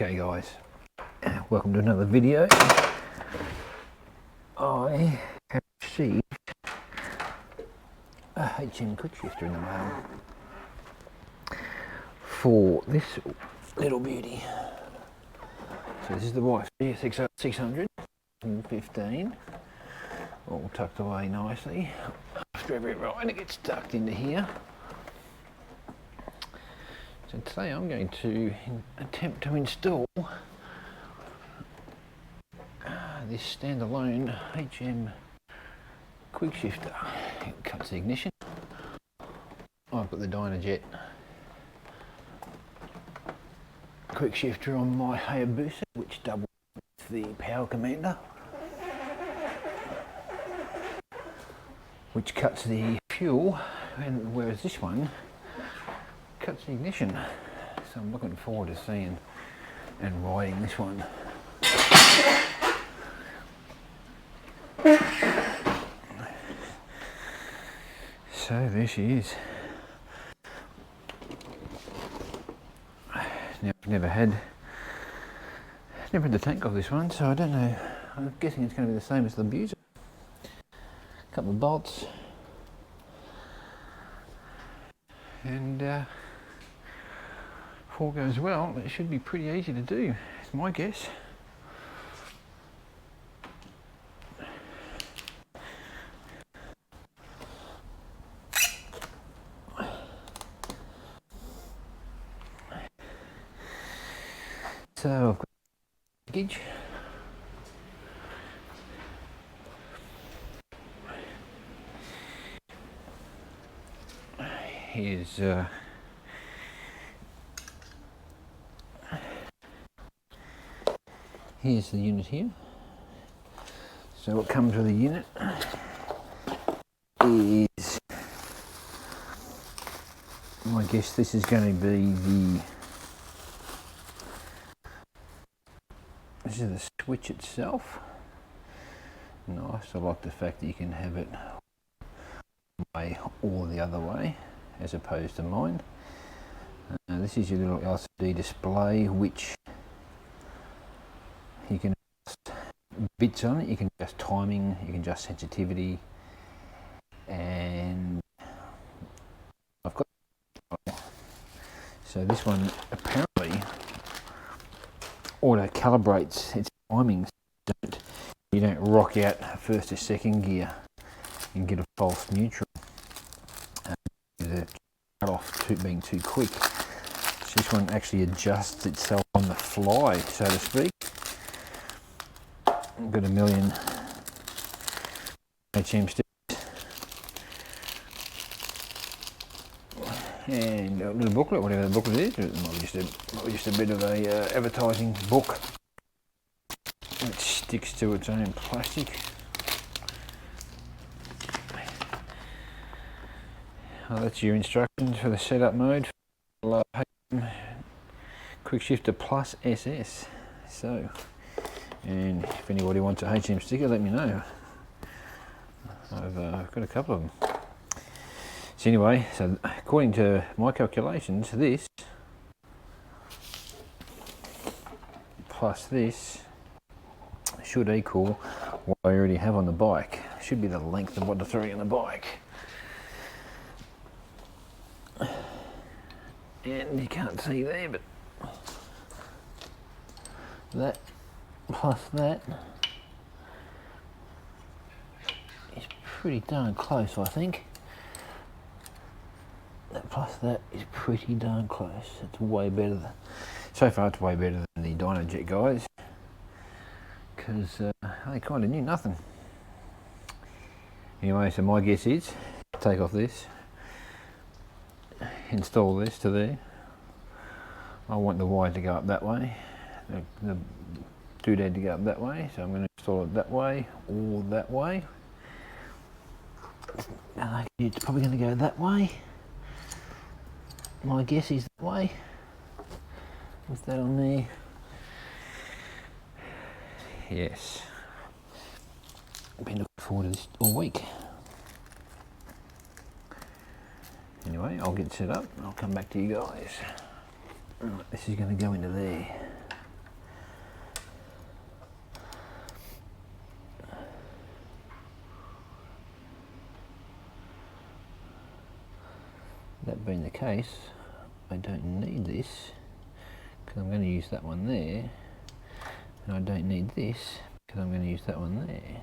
Okay guys, welcome to another video. I have received a HM Quickshifter in the mail for this little beauty. So this is the wife's GSXR600 2015, all tucked away nicely. After every ride it gets tucked into here. So today I'm going to attempt to install this standalone HM Quickshifter. It cuts the ignition. I've got the Dynajet Quickshifter on my Hayabusa, which doubles the power commander, which cuts the fuel, and whereas this one cuts the ignition. So I'm looking forward to seeing and riding this one. So there she is. Now I've never had the tank of this one, so I don't know. I'm guessing it's going to be the same as the Busa. A couple of bolts, and if all goes well, it should be pretty easy to do. It's my guess. So I've got the package. Here's the unit here. So what comes with the unit is, I guess this is going to be this is the switch itself. Nice, I like the fact that you can have it one way or the other way, as opposed to mine. This is your little LCD display, which you can adjust bits on it. You can adjust timing, you can adjust sensitivity, and I've got, so this one apparently auto calibrates its timings. You don't rock out first or second gear and get a false neutral. The cut off being too quick. So this one actually adjusts itself on the fly, so to speak. I've got a million HM stickers and a little booklet, whatever the booklet is. It might be just a bit of a advertising book that sticks to its own plastic. Well, that's your instructions for the setup mode for HM Quickshifter Plus SS. So, and if anybody wants a HM sticker, let me know. I've got a couple of them. So anyway, so according to my calculations, this plus this should equal what I already have on the bike. Should be the length of what the three on the bike. And you can't see there, but that plus that is pretty darn close, I think. That plus that is pretty darn close. It's way better than, so far it's way better than the Dynajet guys, because they kind of knew nothing. Anyway, so my guess is take off this, install this to there. I want the wire to go up that way, the doodad to go up that way, so I'm going to install it that way or that way. It's probably going to go that way. My guess is that way, with that on there. Yes, I've been looking forward to this all week. Anyway, I'll get set up and I'll come back to you guys. Right, this is going to go into there. That being the case, I don't need this because I'm going to use that one there, and I don't need this because I'm going to use that one there.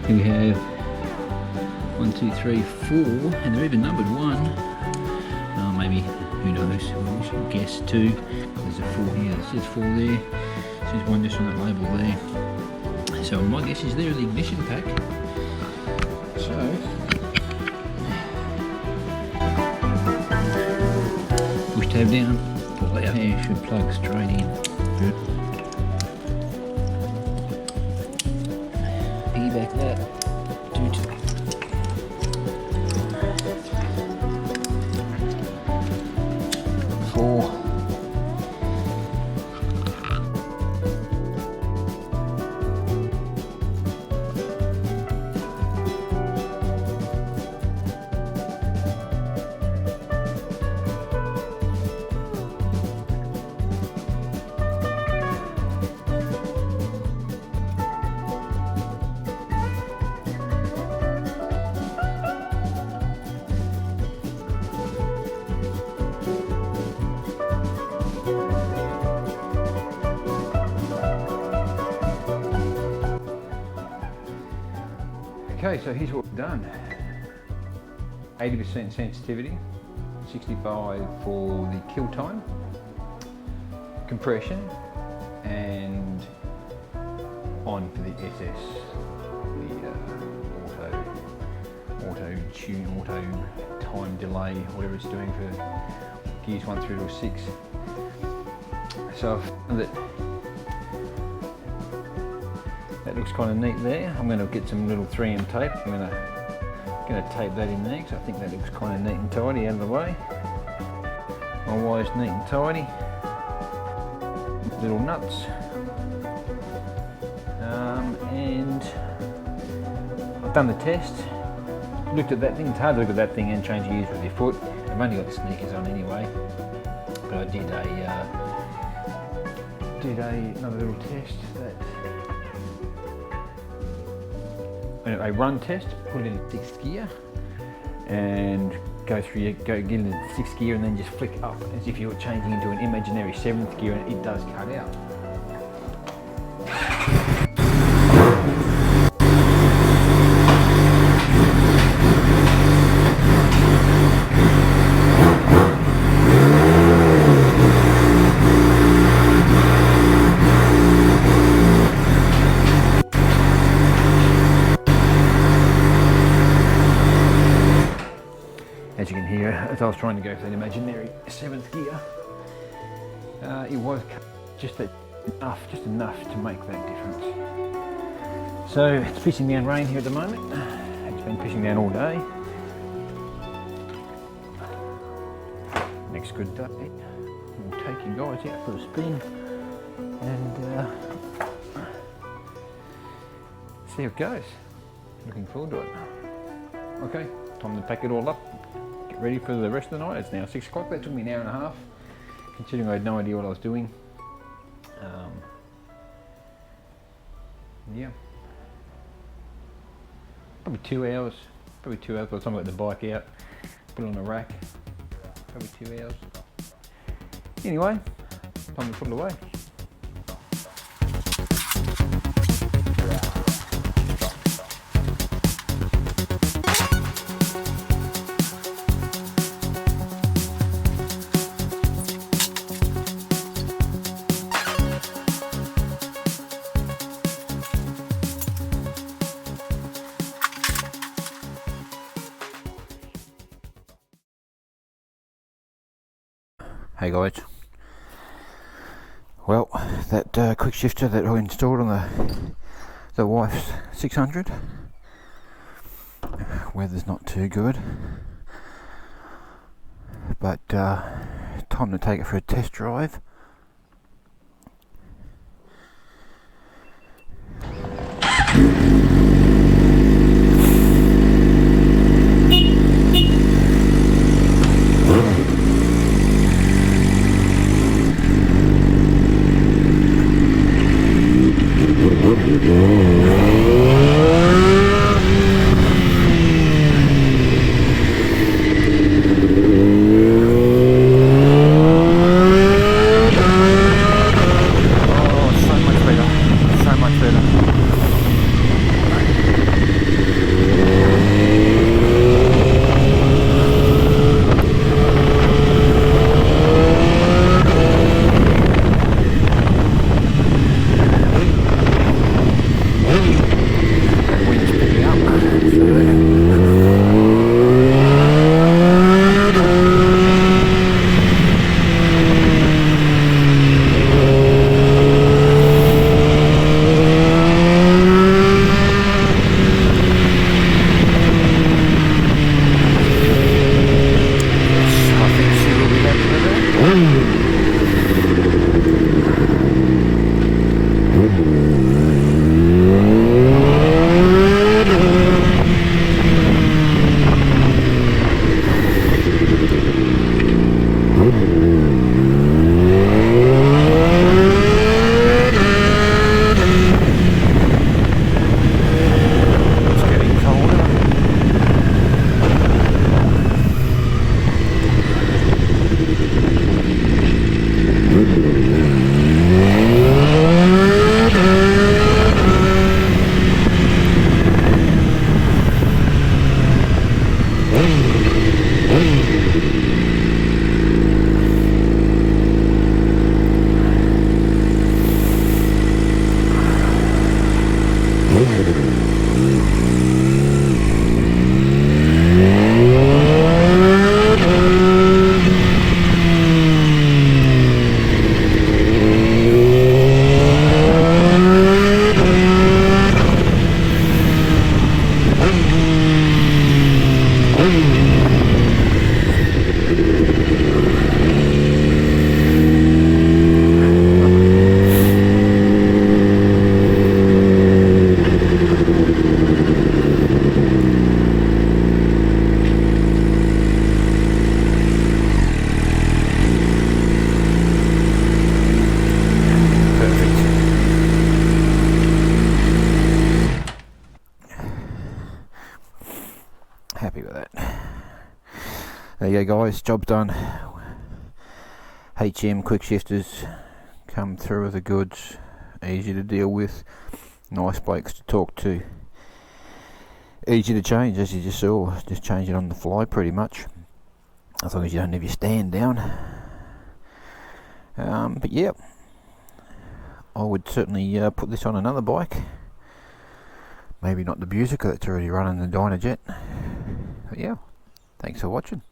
We have 1, 2, 3, 4, and they're even numbered 1. Maybe, who knows? We should guess 2. There's a 4 here. It says 4 there. It says 1 just on that label there. So my guess is they're the ignition pack. So push tab down. Pull out. There, should plug straight in. Good. Piggyback that. 2, 4. Okay, so here's what we've done. 80% sensitivity, 65 for the kill time, compression, and on for the SS, the auto tune, auto time delay, whatever it's doing for gears 1 through to 6. So I've found that looks kind of neat there. I'm going to get some little 3M tape. I'm going to tape that in there because I think that looks kind of neat and tidy out of the way. My wire's neat and tidy. Little nuts. And I've done the test. Looked at that thing. It's hard to look at that thing and change gears with your foot. I've only got the sneakers on anyway. But I did another little test that a run test, put it in 6th gear, and go get into 6th gear, and then just flick up as if you were changing into an imaginary 7th gear, and it does cut out. As you can hear, as I was trying to go for an imaginary 7th gear, it was just enough to make that difference. So it's pissing down rain here at the moment. It's been pissing down all day. Next good day, we'll take you guys out for a spin and see how it goes. Looking forward to it. Okay, time to pack it all up. Get ready for the rest of the night. It's now 6 o'clock. That took me an hour and a half, considering I had no idea what I was doing. Yeah, probably 2 hours. By the time I got the bike out, put it on the rack. Probably 2 hours. Anyway, time to put it away. Hey guys, well that Quickshifter that I installed on the wife's 600, weather's not too good, but time to take it for a test drive. you go guys, job's done. HM Quickshifters come through with the goods, easy to deal with, nice blokes to talk to, easy to change as you just saw, just change it on the fly pretty much, as long as you don't have your stand down. But yeah, I would certainly put this on another bike, maybe not the Buser because it's already running the Dynajet. But yeah, thanks for watching.